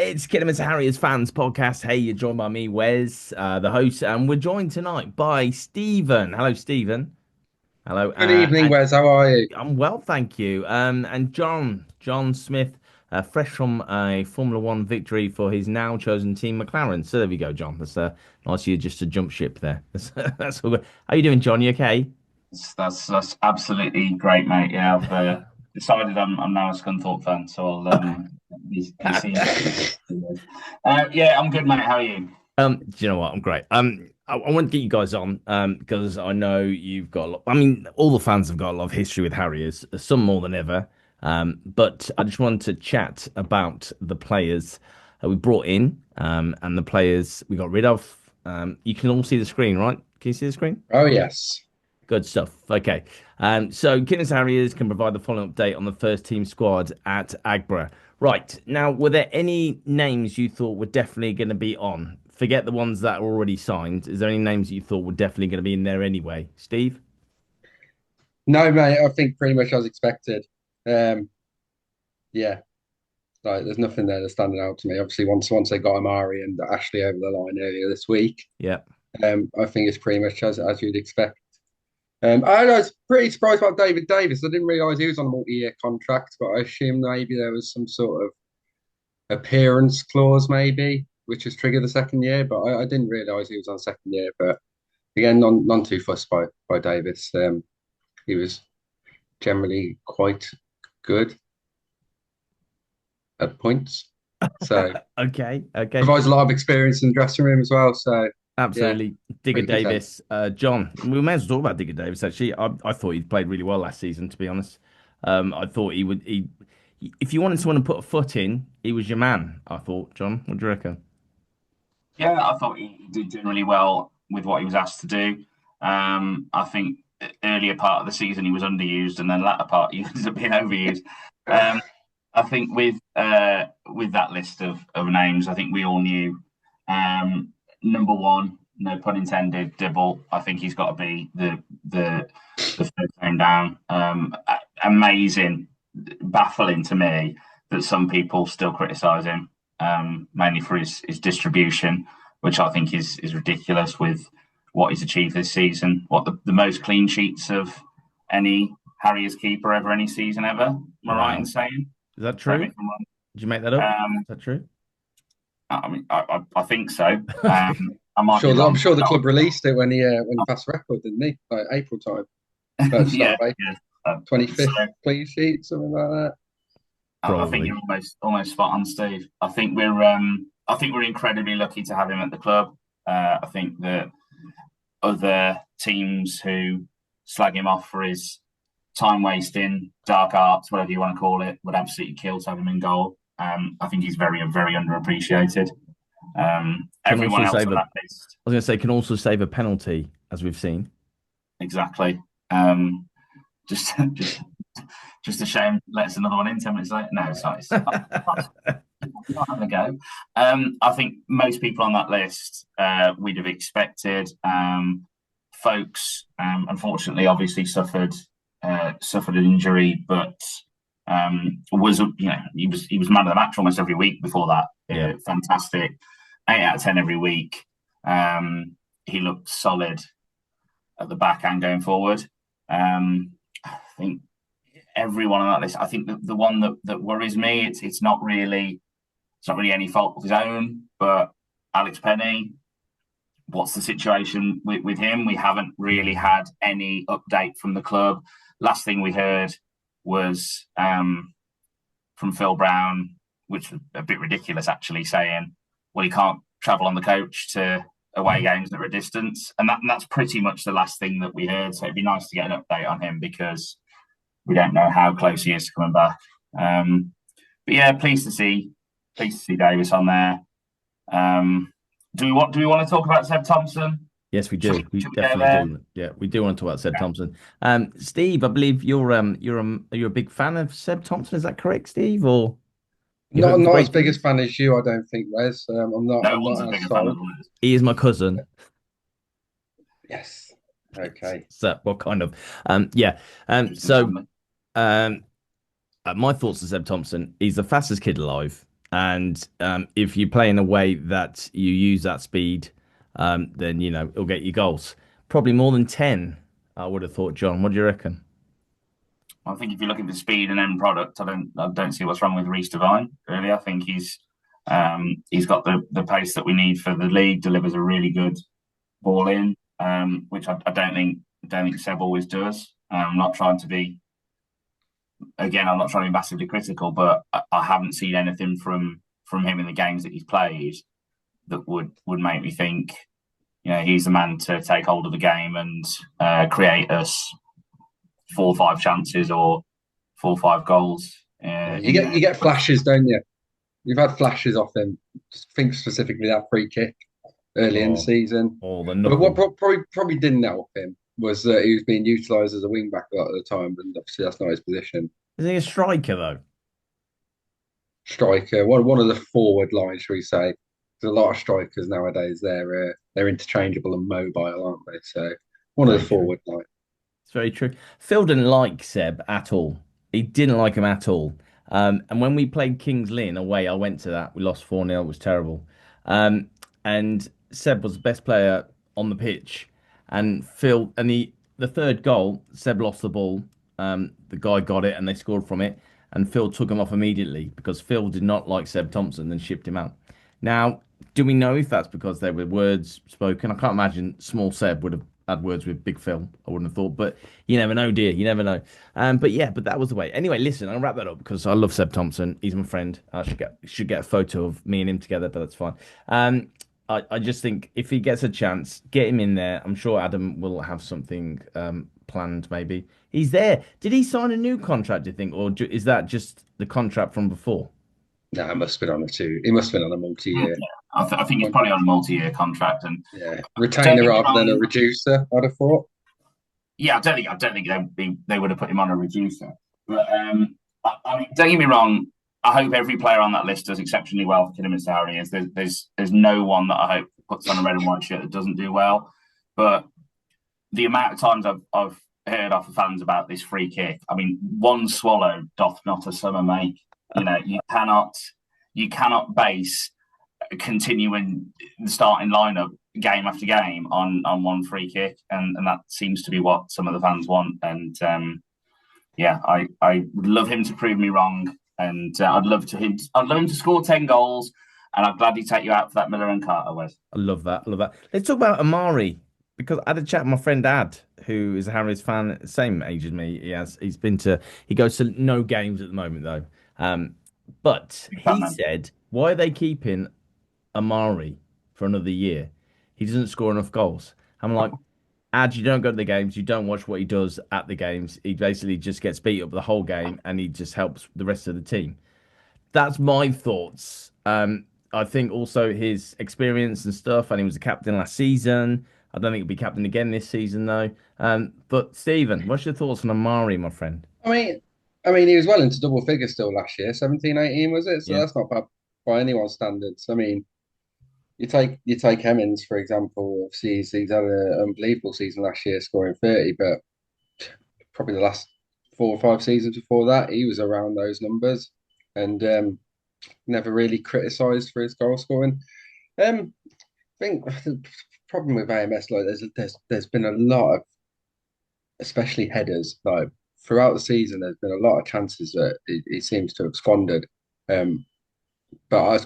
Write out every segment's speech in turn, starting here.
It's Kidderminster Harriers fans podcast. Hey, you're joined by me, Wes, the host, and we're joined tonight by Stephen. Hello, Stephen. Hello, Good evening, and Wes. How are you? I'm well, thank you. And John Smith, fresh from a Formula One victory for his now chosen team, McLaren. So there we go, John. That's nice of you just to jump ship there. That's all good. How you doing, John? You okay? That's absolutely great, mate. Yeah, I've decided I'm now a Scunthorpe fan, so I'll be seeing. Yeah, I'm good, mate. How are you? Do you know what? I'm great. I want to get you guys on, because I know you've got a lot. I mean, all the fans have got a lot of history with Harriers, some more than ever. But I just wanted to chat about the players we brought in, and the players we got rid of. You can all see the screen, right? Can you see the screen? Oh, yes. Good stuff. Okay. So Kidderminster Harriers can provide the following update on the first team squad at Agbra. Right. Now, were there any names you thought were definitely going to be on? Forget the ones that are already signed. Is there any names you thought were definitely going to be in there anyway? Steve? No, mate. I think pretty much as expected. Um, yeah, like there's nothing there that's standing out to me. Obviously, once they got Amari and Ashley over the line earlier this week, Yeah. I think it's pretty much as you'd expect. I was pretty surprised about David Davis. I didn't realise he was on a multi-year contract, but I assumed maybe there was some sort of appearance clause, maybe, which has triggered the second year. But I didn't realise he was on second year. But again, none too fussed by Davis. He was generally quite good at points. So Okay. Okay. provides a lot of experience in the dressing room as well. So yeah, Absolutely. Digger pretty content. Davis. John, we may as well talk about Digger Davis, actually. I thought he played really well last season, to be honest. I thought if you wanted someone to put a foot in, he was your man, I thought. John, what do you reckon? Yeah, I thought he did really well with what he was asked to do. I think earlier part of the season he was underused, and then latter part he ended up being overused. Um, I think with that list of names, I think we all knew number one, no pun intended, Dibble. I think he's got to be the first name down. Amazing, baffling to me that some people still criticise him, mainly for his distribution, which I think is ridiculous with what he's achieved this season. What the most clean sheets of any Harriers keeper ever, any season ever. Am I right in Wow. saying? Is that Correct me true? if I'm wrong. Did you make that up? Is that true? I mean, I think so. I might be I'm wrong. sure the club released it when he passed the record, didn't he? Like April time, start Yeah, of April, yeah. So 25th clean sheet, something like that. I think Probably. you're almost spot on, Steve. I think we're incredibly lucky to have him at the club. I think that other teams who slag him off for his time wasting, dark arts, whatever you want to call it, would absolutely kill to have him in goal. I think he's very underappreciated. Can Everyone also else save on a, I that list, was going to say, can also save a penalty, as we've seen. exactly. Um, just just a shame. Let another one in 10 minutes later. No, it's not. Not having a go. I think most people on that list we'd have expected. Folks, unfortunately, obviously suffered an injury, but was he was man of the match almost every week before that. Yeah. Fantastic, 8 out of 10 every week. He looked solid at the back and going forward. I think everyone on that list. I think the one that worries me, it's not really any fault of his own, but Alex Penny, what's the situation with him? We haven't really had any update from the club. Last thing we heard was from Phil Brown, which was a bit ridiculous actually, saying, well, he can't travel on the coach to away games that are a distance. And that's pretty much the last thing that we heard. So it'd be nice to get an update on him because we don't know how close he is to coming back. But yeah, pleased to see Davis on there. Do we want to talk about Seb Thompson? Yes, we Should we, do. We should we go definitely there? do. Yeah, we do want to talk about Seb Thompson. Steve, I believe you're a big fan of Seb Thompson. Is that correct, Steve? Or you Not hoping for not as great big as things? fan as you, I don't think, Wes. No I'm one's not a as bigger fan of sold. the Lions. He is my cousin. Yes. Okay. So, what kind of? Yeah. Interesting So, family. um, my thoughts on Seb Thompson. He's the fastest kid alive. And if you play in a way that you use that speed, then it'll get you goals. Probably more than 10, I would have thought, John. What do you reckon? I think if you're looking for speed and end product, I don't see what's wrong with Reece Devine. Really, I think he's got the pace that we need for the league. Delivers a really good ball in, which I don't think Seb always does. I'm not trying to be I'm not trying to be massively critical, but I haven't seen anything from him in the games that he's played that would make me think, he's the man to take hold of the game and create us 4 or 5 chances or 4 or 5 goals. Yeah, you get flashes, don't you? You've had flashes off him. Think specifically that free kick early in the Or season. or the But what knuckle. probably didn't help him was that he was being utilised as a wing back a lot of the time, and obviously that's not his position. Is he a striker though? Striker, one of the forward lines, shall we say? There's a lot of strikers nowadays. They're interchangeable and mobile, aren't they? So one of the Very true. forward lines. It's very true. Phil didn't like Seb at all. He didn't like him at all. And when we played Kings Lynn away, I went to that. We lost 4-0. It was terrible. Um, and Seb was the best player on the pitch. And Phil, and the third goal, Seb lost the ball. The guy got it and they scored from it. And Phil took him off immediately because Phil did not like Seb Thompson and shipped him out. Now, do we know if that's because there were words spoken? I can't imagine small Seb would have had words with Big Phil. I wouldn't have thought, but you never know, dear. You never know. But yeah, but that was the way. Anyway, listen, I'll wrap that up because I love Seb Thompson. He's my friend. I should get a photo of me and him together, but that's fine. I just think if he gets a chance, get him in there. I'm sure Adam will have something planned. Maybe he's there. Did he sign a new contract? Do you think, or is that just the contract from before? No, it must have been on a two. It must have been on a Yeah, multi-year. I think he's probably on a multi-year contract, and Yeah, don't retainer get me rather than a wrong. reducer. I'd have thought. Yeah, I don't think they would have put him on a reducer. But I mean, don't get me wrong. I hope every player on that list does exceptionally well for Kidderminster Harriers. There's no one that I hope puts on a red and white shirt that doesn't do well. But the amount of times I've heard off the fans about this free kick. I mean, one swallow doth not a summer make. You cannot base continuing the starting lineup game after game on one free kick, and that seems to be what some of the fans want. And yeah, I would love him to prove me wrong, and I'd love him to score 10 goals, and I'd gladly take you out for that Miller and Carter, Wes. I love that. I love that. Let's talk about Amari because I had a chat with my friend Ad, who is a Harriers fan, same age as me. He goes to no games at the moment though. But Big fan he man. said, why are they keeping Amari for another year? He doesn't score enough goals. I'm like, Ad, you don't go to the games, you don't watch what he does at the games. He basically just gets beat up the whole game and he just helps the rest of the team. That's my thoughts. I think also his experience and stuff, and he was the captain last season. I don't think he'll be captain again this season though. But Stephen, what's your thoughts on Amari, my friend? I mean, he was well into double figures still last year. 17, 18 was it? So Yeah. that's not bad by anyone's standards. I mean, you take Hemmings for example. Obviously, he's had an unbelievable season last year, scoring 30. But probably the last 4 or 5 seasons before that, he was around those numbers, and never really criticised for his goal scoring. I think the problem with AMS, like there's been a lot of, especially headers, like throughout the season. There's been a lot of chances that he seems to have squandered. Um, but I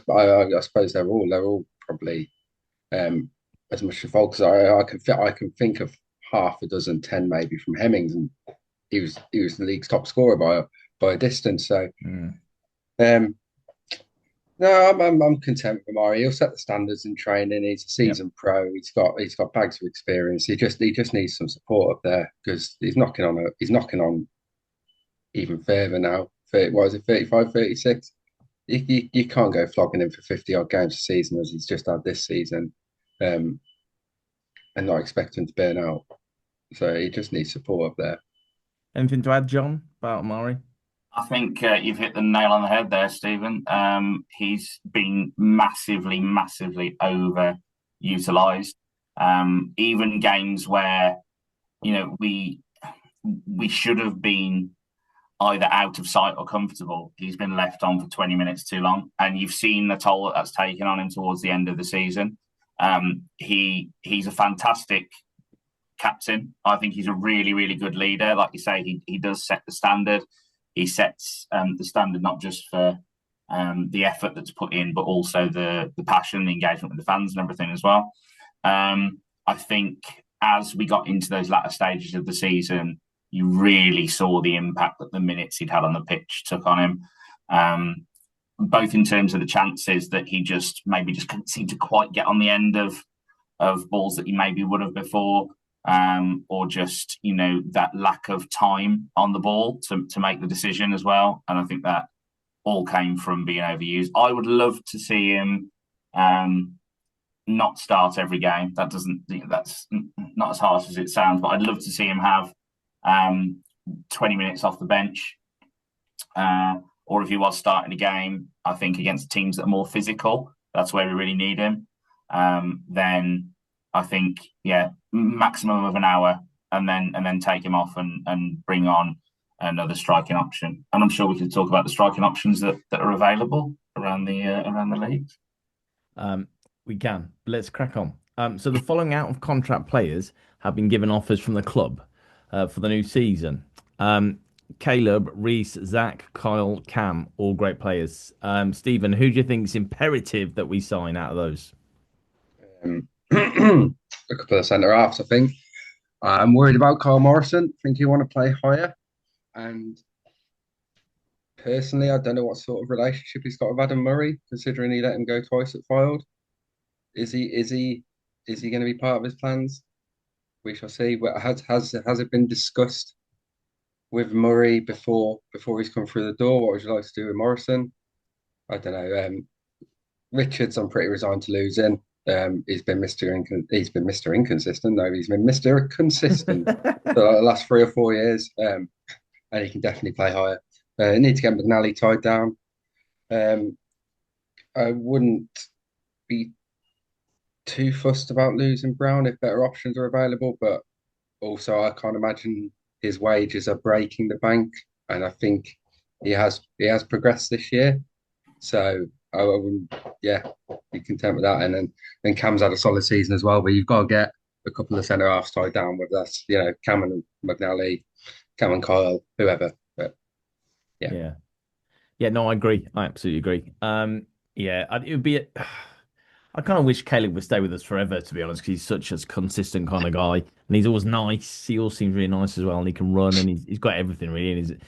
suppose they're all probably as much a fault because I can think of half a dozen, 10 maybe from Hemmings, and he was the league's top scorer by a distance. So Mm. um, no, I'm content with Amari. He'll set the standards in training. He's a Yep. seasoned pro. He's got bags of experience. He just needs some support up there because he's knocking on even further now. 30, what is it, 35, 36? You can't go flogging him for 50 odd games a season as he's just had this season, um, and not expect him to burn out. So he just needs support up there. Anything to add, John, about Amari? I think you've hit the nail on the head there, Stephen. He's been massively, massively overutilized. Even games where we should have been either out of sight or comfortable. He's been left on for 20 minutes too long, and you've seen the toll that's taken on him towards the end of the season. He's a fantastic captain. I think he's a really, really good leader. Like you say, he does set the standard. He sets the standard not just for the effort that's put in, but also the passion, the engagement with the fans, and everything as well. I think as we got into those latter stages of the season, you really saw the impact that the minutes he'd had on the pitch took on him. Both in terms of the chances that he just maybe just couldn't seem to quite get on the end of balls that he maybe would have before, or just that lack of time on the ball to make the decision as well. And I think that all came from being overused. I would love to see him not start every game. That's not as harsh as it sounds, but I'd love to see him have 20 minutes off the bench. Or if he was starting a game, I think against teams that are more physical, that's where we really need him. Then I think, maximum of an hour, and then take him off and bring on another striking option. And I'm sure we could talk about the striking options that are available around the leagues. We can. Let's crack on. So the following out of contract players have been given offers from the club for the new season. Caleb, Reese, Zach, Kyle, Cam, all great players. Stephen, who do you think is imperative that we sign out of those? A couple of centre halves, I think. I'm worried about Carl Morrison. I think he want to play higher. And personally, I don't know what sort of relationship he's got with Adam Murray, considering he let him go twice at Fylde. Is he going to be part of his plans? We shall see. Has it been discussed with Murray before he's come through the door? What would you like to do with Morrison? I don't know. Richards, I'm pretty resigned to losing. He's been Mr. Inconsistent. No, he's been Mr. Consistent for the last 3 or 4 years. And he can definitely play higher. Need to get McNally tied down. I wouldn't be too fussed about losing Brown if better options are available, but also I can't imagine his wages are breaking the bank, and I think he has progressed this year. So I wouldn't, be content with that. And then Cam's had a solid season as well, but you've got to get a couple of centre halves tied down, whether that's Cam and McNally, Cam and Kyle, whoever. But yeah. No, I agree. I absolutely agree. It would be. I kind of wish Caleb would stay with us forever, to be honest, because he's such a consistent kind of guy, and he's always nice. He always seems really nice as well, and he can run, and he's got everything really. And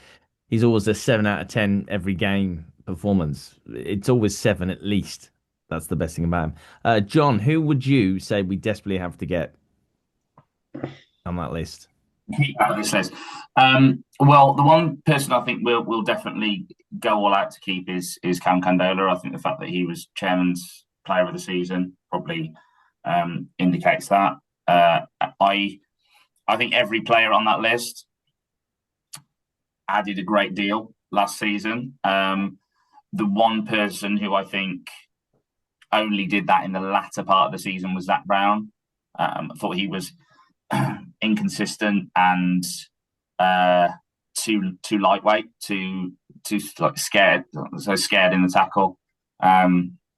he's always a 7 out of 10 every game performance. It's always 7 at least. That's the best thing about him. John, who would you say we desperately have to get on that list? Keep out of this list. Well, the one person I think we'll definitely go all out to keep is Cam Candola. I think the fact that he was chairman's player of the season probably indicates that. I think every player on that list added a great deal last season. The one person who I think only did that in the latter part of the season was Zach Brown. I thought he was inconsistent and too lightweight, too scared in the tackle.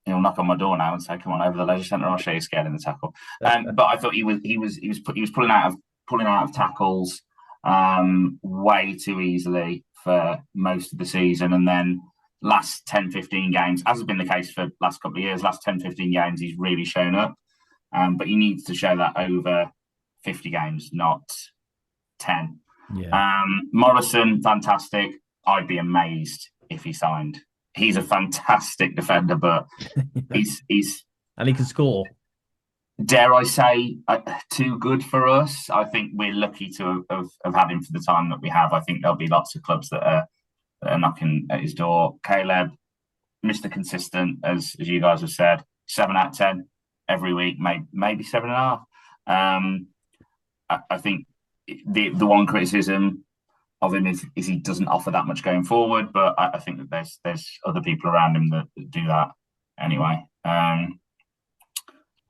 He'll knock on my door now and say, "Come on over the leisure centre. I'll show you scared in the tackle." But I thought he was pulling out of tackles way too easily for most of the season, and then last 10-15 games, as has been the case for the last couple of years, last 10-15 games he's really shown up. But he needs to show that over 50 games, not 10. Morrison, fantastic. I'd be amazed if he signed. He's a fantastic defender, but he's and he can score. Dare I say, too good for us. I think we're lucky to have had him for the time that we have. I think there'll be lots of clubs that are knocking at his door. Caleb, Mr. Consistent, as you guys have said, 7 out of 10 every week, maybe 7.5. I think the one criticism of him is he doesn't offer that much going forward, but I think that there's other people around him that do that anyway. I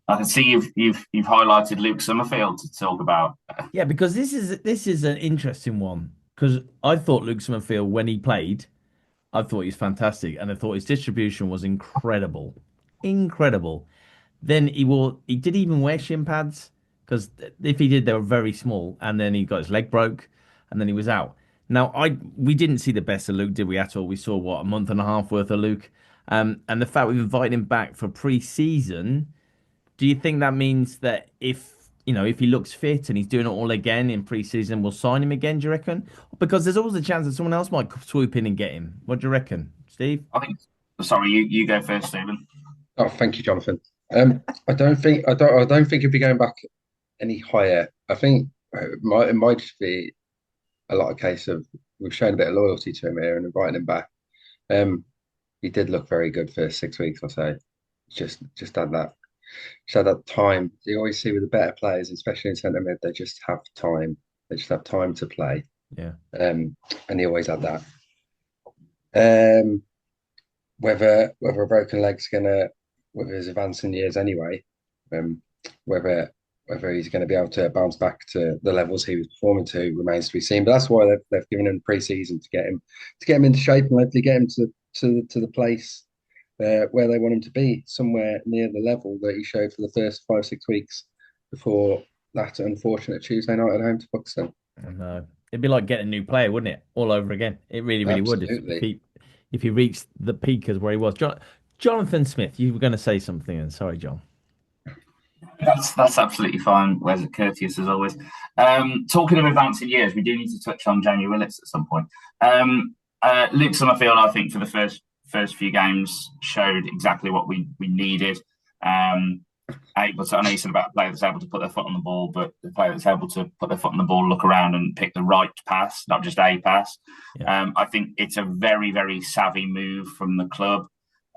can see you've highlighted Luke Summerfield to talk about. Yeah, because this is an interesting one because I thought Luke Summerfield when he played, I thought he was fantastic, and I thought his distribution was incredible, incredible. Then he did even wear shin pads because if he did, they were very small, and then he got his leg broke, and then he was out. Now we didn't see the best of Luke, did we at all? We saw what a month and a half worth of Luke, and the fact we've invited him back for pre-season. Do you think that means that if he looks fit and he's doing it all again in pre-season, we'll sign him again? Do you reckon? Because there's always a chance that someone else might swoop in and get him. What do you reckon, Steve? I think. Sorry, you go first, Stephen. Oh, thank you, Jonathan. I don't think he'll be going back any higher. I think it might just be a lot of case of we've shown a bit of loyalty to him here and inviting him back. Um, he did look very good for 6 weeks or so. Just had that, just had that time. You always see with the better players, especially in centre mid, they just have time. They just have time to play. Yeah. And he always had that. Um, whether a broken leg's gonna, whether his advancing years anyway, um, whether whether he's going to be able to bounce back to the levels he was performing to remains to be seen. But that's why they've given him pre-season to get him into shape and hopefully get him to the place where they want him to be, somewhere near the level that he showed for the first 5 6 weeks before that unfortunate Tuesday night at home to Buxton. And it'd be like getting a new player, wouldn't it? All over again. It really, really would Absolutely. if he reached the peak as where he was. Jonathan Smith, you were going to say something, and sorry, John. That's absolutely fine. Where's it courteous as always? Talking of advancing years, we do need to touch on Jamie Willetts at some point. Luke Summerfield, I think, for the first few games showed exactly what we needed. Able to, I know you said about a player that's able to put their foot on the ball, but the player that's able to put their foot on the ball, look around and pick the right pass, not just a pass. Yeah. I think it's a very, very savvy move from the club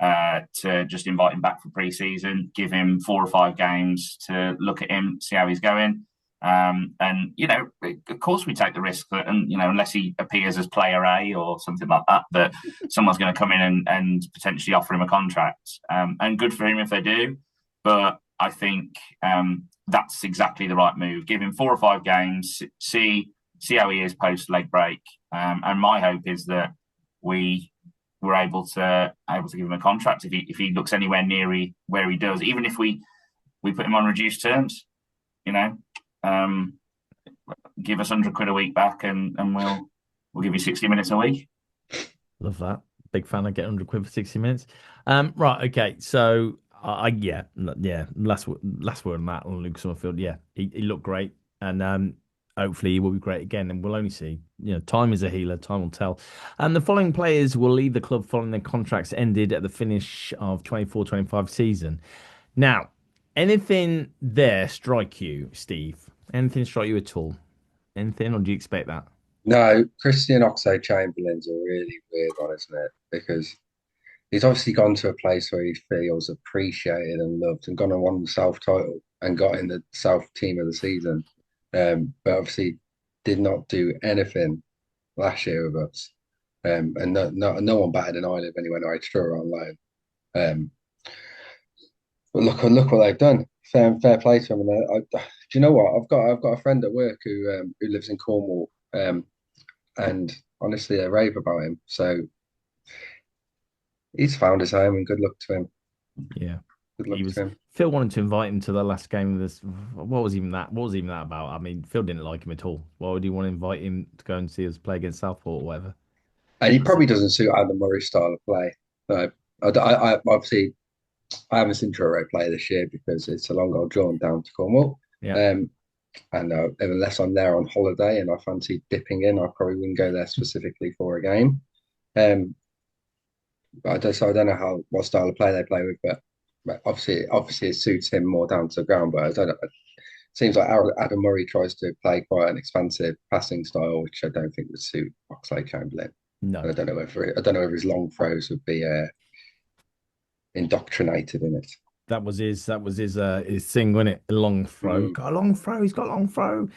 to just invite him back for pre-season, give him 4 or 5 games to look at him, see how he's going. And of course, we take the risk that, and unless he appears as player A or something like that, that someone's going to come in and potentially offer him a contract. And good for him if they do. But I think that's exactly the right move. Give him 4 or 5 games, see how he is post leg break. And my hope is that we were able to give him a contract if he looks anywhere near where he does, even if we put him on reduced terms. Give us £100 a week back, and we'll give you 60 minutes a week. Love that. Big fan of getting £100 for 60 minutes. Right, okay. So yeah. Last word on that on Luke Summerfield. Yeah, he looked great, and hopefully he will be great again. And we'll only see. Time is a healer. Time will tell. And the following players will leave the club following their contracts ended at the finish of 24-25 season. Now, anything there strike you, Steve? Anything strike you at all? Anything, or do you expect that? No, Christian Oxlade-Chamberlain's a really weird one, isn't it? Because he's obviously gone to a place where he feels appreciated and loved and gone and won the South title and got in the South team of the season. But obviously did not do anything last year with us. And no one batted an eyelid when he went extra on loan. But look what they've done. Fair play to him. And do you know what? I've got a friend at work who lives in Cornwall, and honestly, they rave about him. So he's found his home, and good luck to him. Yeah. Good luck He was to him. Phil wanted to invite him to the last game of this. What was even that? What was even that about? I mean, Phil didn't like him at all. Why would he want to invite him to go and see us play against Southport or whatever? And he probably doesn't suit Adam Murray's style of play. No, obviously I haven't seen Truro play this year because it's a long old drawn down to Cornwall. Yeah. And unless I'm there on holiday and I fancy dipping in, I probably wouldn't go there specifically for a game. But I don't know what style of play they play with, but obviously it suits him more down to the ground. But I don't know. It seems like Adam Murray tries to play quite an expansive passing style, which I don't think would suit Oxlade-Chamberlain. No. And I don't know whether his long throws would be indoctrinated in it. That was his thing, wasn't it? A long throw. Got a long throw. He's got a long throw.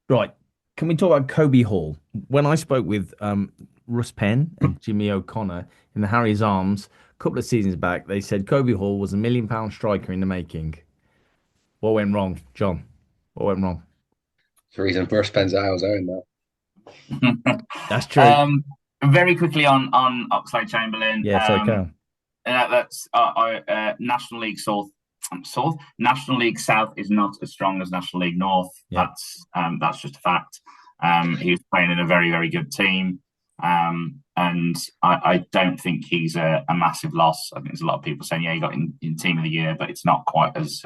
Right. Can we talk about Kobe Hall? When I spoke with Russ Penn and Jimmy O'Connor in the Harriers Arms a couple of seasons back, they said Kobe Hall was £1 million striker in the making. What went wrong, John? What went wrong? For the reason Bruce Penn's at Al's own now. That's true. um, very quickly on Oxlade-Chamberlain. Yes, I can. That's National League South. National League South is not as strong as National League North. Yep. That's just a fact. He was playing in a very very good team, and I don't think he's a massive loss. I think there's a lot of people saying, yeah, he got in Team of the Year, but it's not quite as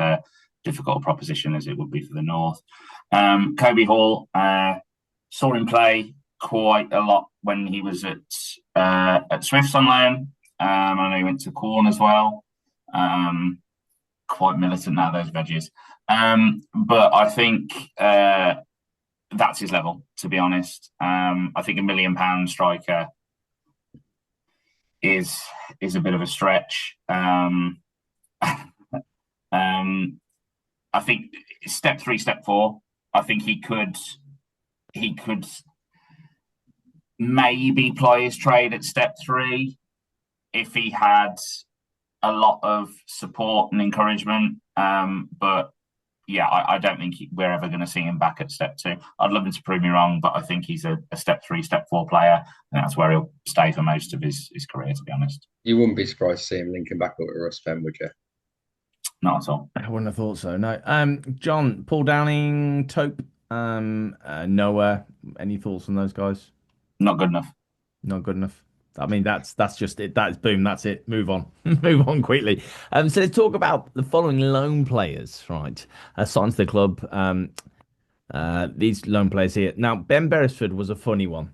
difficult a proposition as it would be for the North. Kobe Hall, saw him play quite a lot when he was at Swifts on loan. I know he went to Corn as well. Quite militant now, those veggies. But I think that's his level, to be honest. I think £1 million striker is a bit of a stretch. I think step 3, step 4. I think he could maybe ply his trade at step 3 if he had a lot of support and encouragement. But yeah, I don't think we're ever going to see him back at step 2. I'd love him to prove me wrong, but I think he's a step 3, step 4 player, and that's where he'll stay for most of his career, to be honest. You wouldn't be surprised to see him linking back up with Russ Fenn, would you? Not at all. I wouldn't have thought so. No. John, Paul Downing, Tope, Noah. Any thoughts on those guys? Not good enough. Not good enough. I mean, that's just it. That's boom. That's it. Move on. Move on quickly. So let's talk about the following loan players, right? Signed to the club. These loan players here. Now, Ben Beresford was a funny one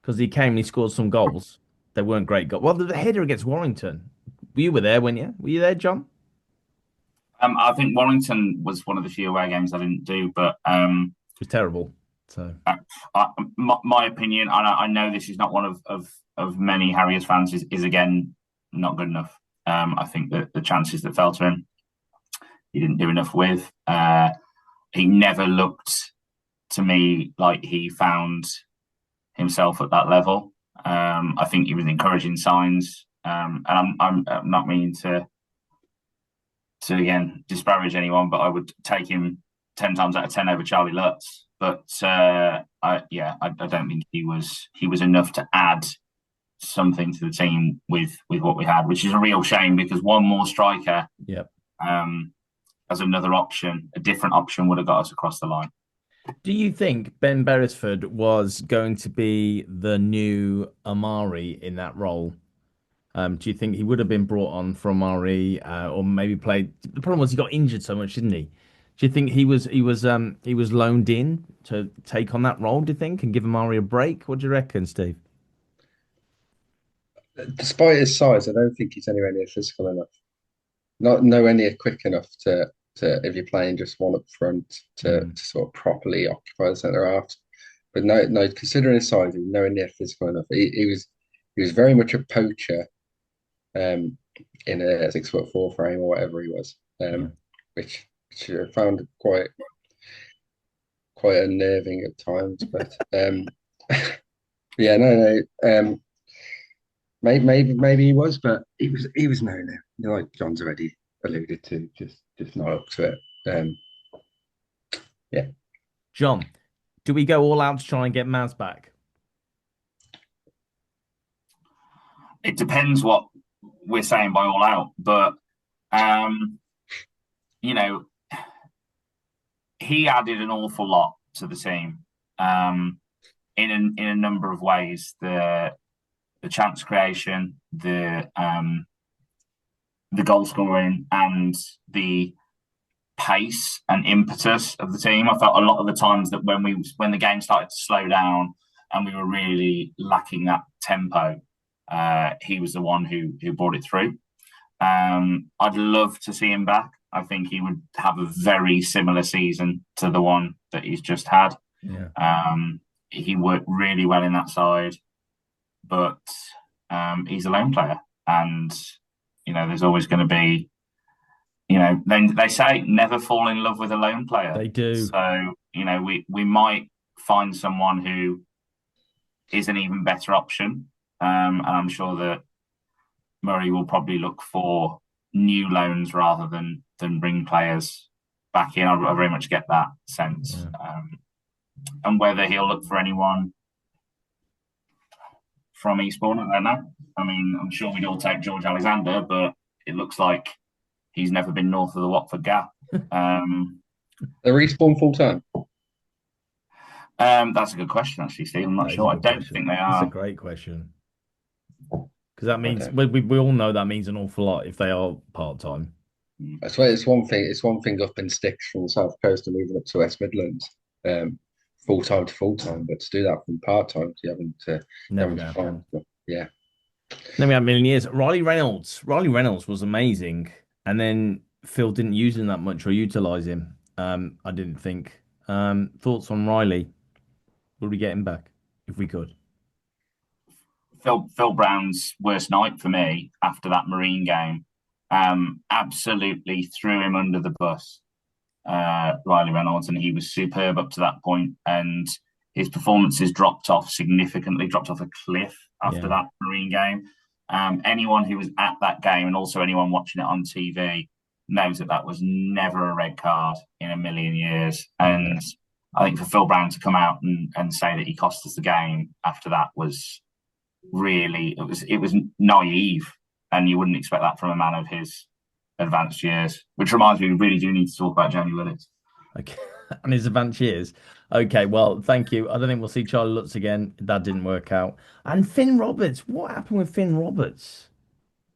because he came and he scored some goals. They weren't great goals. Well, the header against Warrington. You were there, weren't you? Were you there, John? I think Warrington was one of the few away games I didn't do, but It was terrible. So, my opinion, and I know this is not one of many Harriers fans, is again not good enough. I think that the chances that fell to him, he didn't do enough with. He never looked to me like he found himself at that level. I think he was encouraging signs, and I'm not meaning to again disparage anyone, but I would take him 10 times out of 10 over Charlie Lutz. But I don't think he was enough to add something to the team with what we had, which is a real shame because one more striker, yep. As another option, a different option would have got us across the line. Do you think Ben Beresford was going to be the new Amari in that role? Do you think he would have been brought on from Amari, or maybe played? The problem was he got injured so much, didn't he? Do you think he was loaned in to take on that role? Do you think and give Amari a break? What do you reckon, Steve? Despite his size, I don't think he's anywhere near physical enough. Not nowhere near quick enough to if you're playing just one up front to sort of properly occupy the centre half. But no, considering his size, he was nowhere near physical enough. He was very much a poacher, in a 6'4" frame or whatever he was, Yeah. which I found quite unnerving at times. But yeah, no. Maybe he was, but he was no, like John's already alluded to, just not up to it. Yeah. John, do we go all out to try and get Maz back? It depends what we're saying by all out, but you know, he added an awful lot to the team in a number of ways. The chance creation, the goal scoring, and the pace and impetus of the team. I felt a lot of the times that when the game started to slow down and we were really lacking that tempo, he was the one who brought it through. I'd love to see him back. I think he would have a very similar season to the one that he's just had. Yeah. He worked really well in that side, but he's a lone player, and there's always going to be, they say never fall in love with a lone player. They do. So we might find someone who is an even better option, and I'm sure that Murray will probably look for new loans rather than bring players back in. I very much get that sense. Yeah. And whether he'll look for anyone from Eastbourne. I don't know. I mean, I'm sure we'd all take George Alexander, but it looks like he's never been north of the Watford Gap. They're respawn full time. That's a good question, actually, Steve. I'm not That is a sure. I good don't question. think they It's a are. great question. Because that means Okay. we all know that means an awful lot if they are part time. I swear it's one thing. It's one thing up in sticks from the South Coast and moving up to West Midlands, full time to full time. But to do that from part time, Never having gonna to happen. find. Yeah. Then we had a million years. Riley Reynolds. Riley Reynolds was amazing, and then Phil didn't use him that much or utilize him. I didn't think. Thoughts on Riley? Would we get him back if we could? Phil Brown's worst night for me after that Marine game. Absolutely threw him under the bus, Riley Reynolds, and he was superb up to that point. And his performances dropped off significantly, dropped off a cliff after Yeah. that Marine game. Anyone who was at that game and also anyone watching it on TV knows that was never a red card in a million years. And I think for Phil Brown to come out and say that he cost us the game after that was really it was naive, and you wouldn't expect that from a man of his advanced years. Which reminds me, we really do need to talk about Jamie Willits. Okay. And his advanced years. Okay, well, thank you. I don't think we'll see Charlie Lutz again. That didn't work out. And Finn Roberts. What happened with Finn Roberts?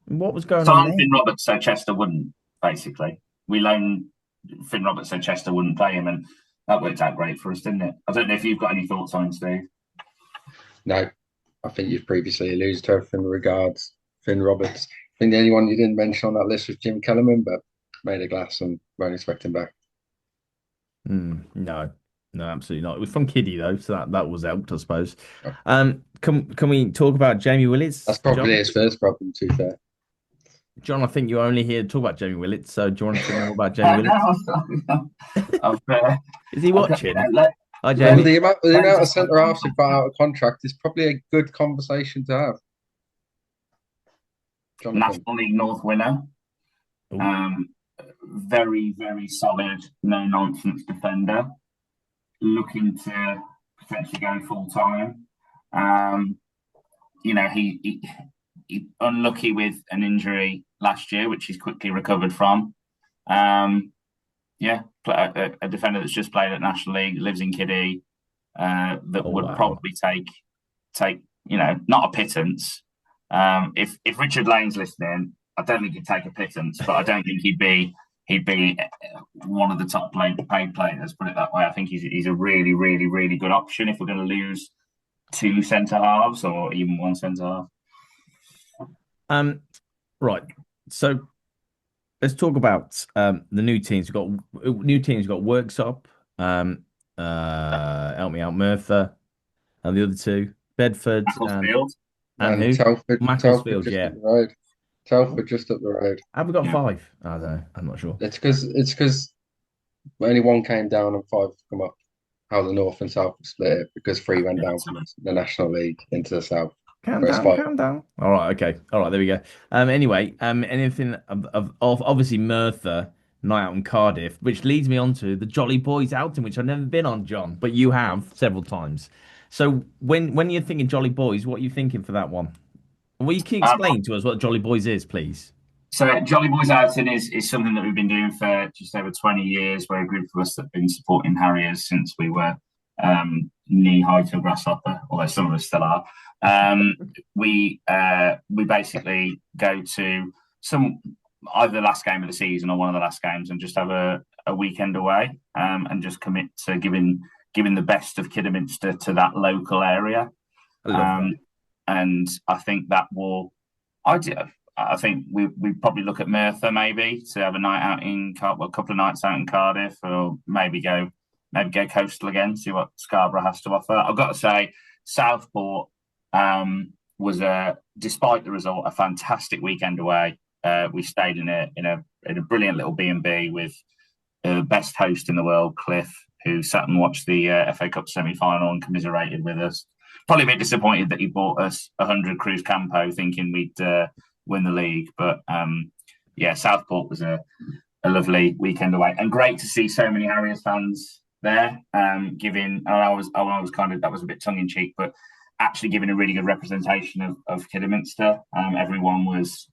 What was going on Signed there? Finn Roberts so Chester wouldn't, basically. We loaned Finn Roberts so Chester wouldn't play him, and that worked out great for us, didn't it? I don't know if you've got any thoughts on him, Steve. No, I think you've previously alluded to everything regards Finn Roberts. I think the only one you didn't mention on that list was Jim Kellerman, but made a glass and won't expect him back. No, no, absolutely not. It was from Kiddie though, so that was helped, I suppose. Oh. Can we talk about Jamie Willits? That's probably John? his first problem, to be fair. John, I think you're only here to talk about Jamie Willits. So do you want to talk more about Jamie Willits? Is he watching? Hi, Well, Jamie. the amount of centre halves you've got out of contract is probably a good conversation to have. Jonathan. National League North winner. Very, very solid, no nonsense defender. Looking to potentially go full time. He unlucky with an injury last year, which he's quickly recovered from. A defender that's just played at National League, lives in Kiddie, that would probably take not a pittance. If Richard Lane's listening, I don't think he'd take a pittance, but I don't think he'd be one of the top paid players. Put it that way. I think he's a really, really, really good option if we're going to lose two centre halves or even one centre half. Right. So let's talk about the new teams. We've got new teams. We've got Worksop, help me out, Merthyr, and the other two, Bedford and who? Telford. Macclesfield, just yeah. up the road. Telford just up the road. Have we got 5? I don't know. I'm not sure. It's because only one came down and 5 come up. How the North and South split it because 3 went down from the National League into the South. Calm down. All right, okay. All right, there we go. Anyway, anything of obviously Merthyr, night out in Cardiff, which leads me on to the Jolly Boys outing, which I've never been on, John, but you have several times. So when you're thinking Jolly Boys, what are you thinking for that one? Will you explain to us what Jolly Boys is, please? So Jolly Boys outing is something that we've been doing for just over 20 years. We're a group of us that have been supporting Harriers since we were knee-high to a grasshopper, although some of us still are. We basically go to either the last game of the season or one of the last games and just have a weekend away and just commit to giving the best of Kidderminster to that local area. And I think that will. I think we probably look at Merthyr maybe to have a night out in a couple of nights out in Cardiff, or maybe go coastal again, see what Scarborough has to offer. I've got to say, Southport was despite the result, a fantastic weekend away. We stayed in a brilliant little B&B with the best host in the world, Cliff, who sat and watched the FA Cup semi-final and commiserated with us. Probably a bit disappointed that he bought us 100 Cruz Campo thinking we'd win the league. But Southport was a lovely weekend away, and great to see so many Harriers fans there. I was kind of, that was a bit tongue in cheek, but actually giving a really good representation of Kidderminster. Everyone was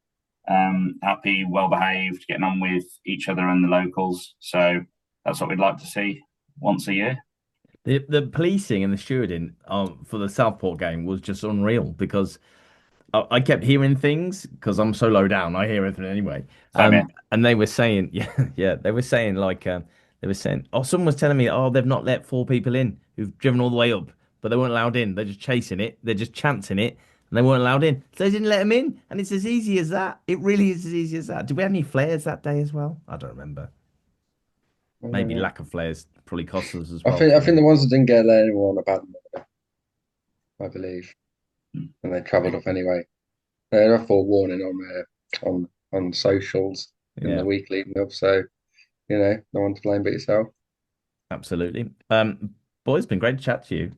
happy, well behaved, getting on with each other and the locals. So that's what we'd like to see once a year. The policing and the stewarding for the Southport game was just unreal because I kept hearing things because I'm so low down. I hear everything anyway. Same here. And they were saying, yeah, they were saying they were saying, oh, someone was telling me, oh, they've not let 4 people in who've driven all the way up, but they weren't allowed in. They're just chasing it. They're just chancing it, and they weren't allowed in. So they didn't let them in, and it's as easy as that. It really is as easy as that. Did we have any flares that day as well? I don't remember. I don't Maybe know. lack of flares probably cost us as I well. think I think the ones that didn't get let in were on a bad note, I believe, and they travelled off anyway. They had a forewarning on socials in the Yeah, week leading up, so no one to blame but yourself. absolutely. Boys, been great to chat to you.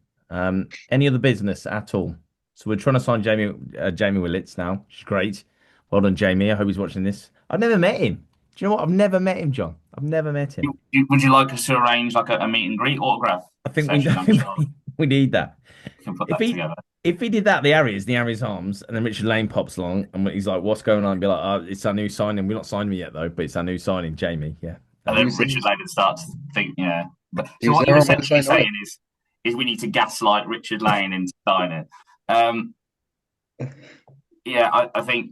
Any other business at all? So we're trying to sign Jamie Willits now, which is great. Well done, Jamie. I hope he's watching this. I've never met him. Do you know what? I've never met him, John. I've never met him. Would you like us to arrange like a meet and greet autograph I think we session? I'm sure we need that. we can put If that he together. if he did that, the Harriers Arms, and then Richard Lane pops along and he's like, "What's going on?" And be like, "Oh, it's our new signing. We're not signed him yet though, but it's our new signing, Jamie." Yeah. And He then was he Richard was, Laden starts to think, yeah. But he so was what you're there on essentially Wednesday night. saying is we need to gaslight Richard Lane into signing. Um, yeah, I think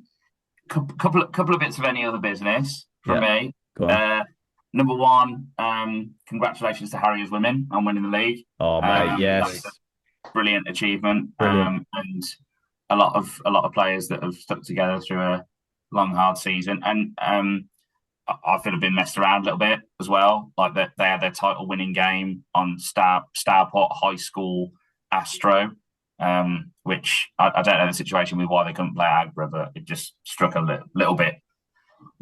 couple of bits of any other business from Yeah. me. Go on. Number one, congratulations to Harriers women on winning the league. Oh, mate. That's Yes. a brilliant achievement, Brilliant. and a lot of players that have stuck together through a long, hard season. And I feel have been messed around a little bit as well. Like that, they had their title winning game on Starport High School Astro, which I don't know the situation with why they couldn't play Agbra, but it just struck a little bit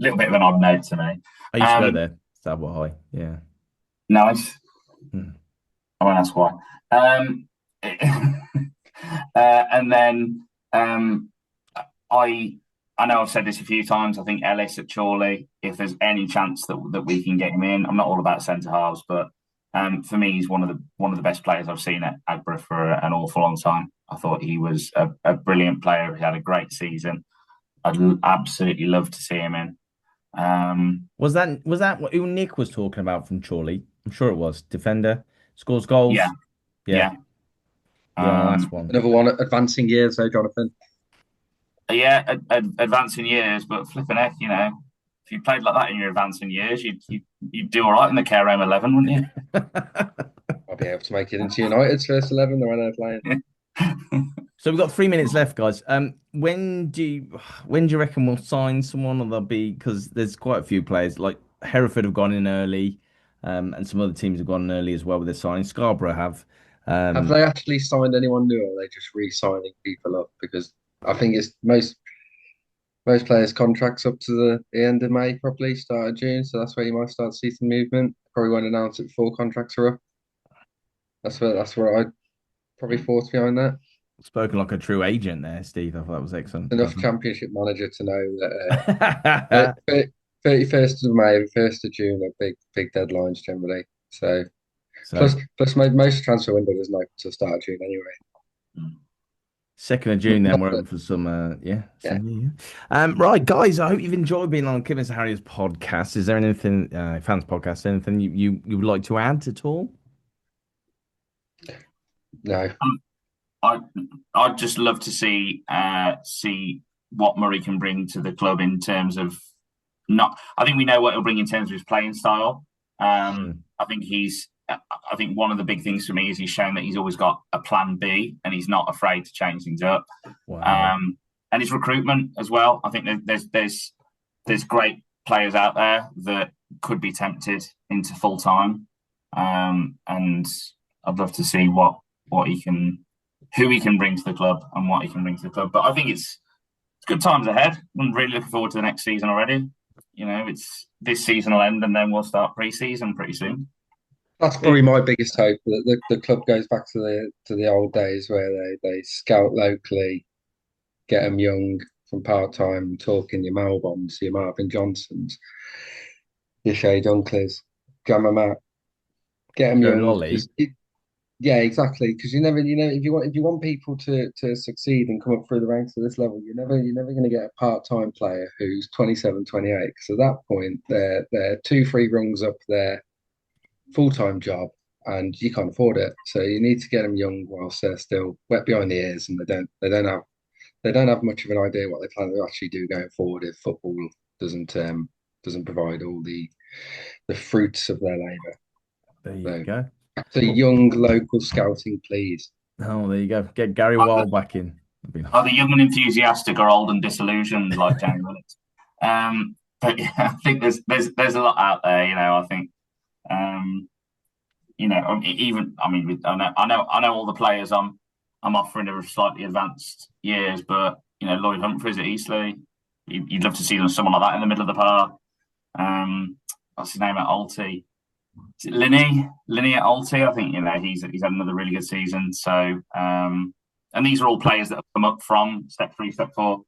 of an odd note to me. I used to go there. Stabwell High. Yeah. Nice. Hmm. I won't ask why. And then I know I've said this a few times. I think Ellis at Chorley, if there's any chance that we can get him in, I'm not all about centre halves, but for me, he's one of the best players I've seen at Agbra for an awful long time. I thought he was a brilliant player. He had a great season. I'd absolutely love to see him in. Was that what who Nick was talking about from Chorley? I'm sure it was. Defender, scores goals. Yeah, Yeah. yeah. Yeah, that's Um, one. Another one advancing years, though, Jonathan. yeah, advancing years, but flipping heck, if you played like that in your advancing years, you'd do all right in the care home 11, wouldn't you? I'll be able to make it into United's first 11. The way they're playing. So we've got 3 minutes left, guys. When do you reckon we'll sign someone, or there'll be because there's quite a few players like Hereford have gone in early, and some other teams have gone in early as well with their signing. Scarborough have. Have they actually signed anyone new, or are they just re-signing people up? Because I think it's most players' contracts up to the end of May, probably start of June. So that's where you might start to see some movement. Probably won't announce it before contracts are up. That's where I'd probably force behind that. Spoken like a true agent there, Steve. I thought that was excellent. Well Enough done. championship manager to know that 31st of May and 1st of June are big deadlines generally. So So plus most transfer window doesn't open till start of June anyway. 2nd of June, then Not we're that, open for some, yeah, yeah. right, guys. I hope you've enjoyed being on Kidderminster Harriers podcast. Is there anything, fans podcast, anything you would like to add at all? No. I I'd just love to see what Murray can bring to the club in terms of not. I think we know what he'll bring in terms of his playing style. Mm. I think one of the big things for me is he's shown that he's always got a plan B and he's not afraid to change things up. Wow. And his recruitment as well. I think there's great players out there that could be tempted into full time. And I'd love to see what he can, who he can bring to the club and what he can bring to the club. But I think it's good times ahead. I'm really looking forward to the next season already. It's this season will end and then we'll start pre-season pretty soon. That's probably my biggest hope that the club goes back to the old days where they scout locally, get them young from part time, talking your Malbombs, your Marvin Johnsons, your Shay Dunkleys, Gamma Matt, get them Joe young. Lolly. Yeah, exactly. Because if you want people to succeed and come up through the ranks to this level, you're never going to get a part-time player who's 27, 28. Because at that point, they're two, three rungs up their full-time job, and you can't afford it. So you need to get them young whilst they're still wet behind the ears, and they don't have much of an idea what they plan to actually do going forward if football doesn't provide all the fruits of their labour. There you So go. back to Well, young local scouting, please. oh, there you go. Get Gary Wild back in. That'd be nice. Either young and enthusiastic or old and disillusioned, like Jamie Willis. But yeah, I think there's a lot out there. I think um, even I mean, I know all the players I'm offering are slightly advanced years, but Lloyd Humphries at Eastleigh, you'd love to see them someone like that in the middle of the park. What's his name at Alty? Is it Linney at Alty. I think he's had another really good season. So and these are all players that have come up from step 3, step 4.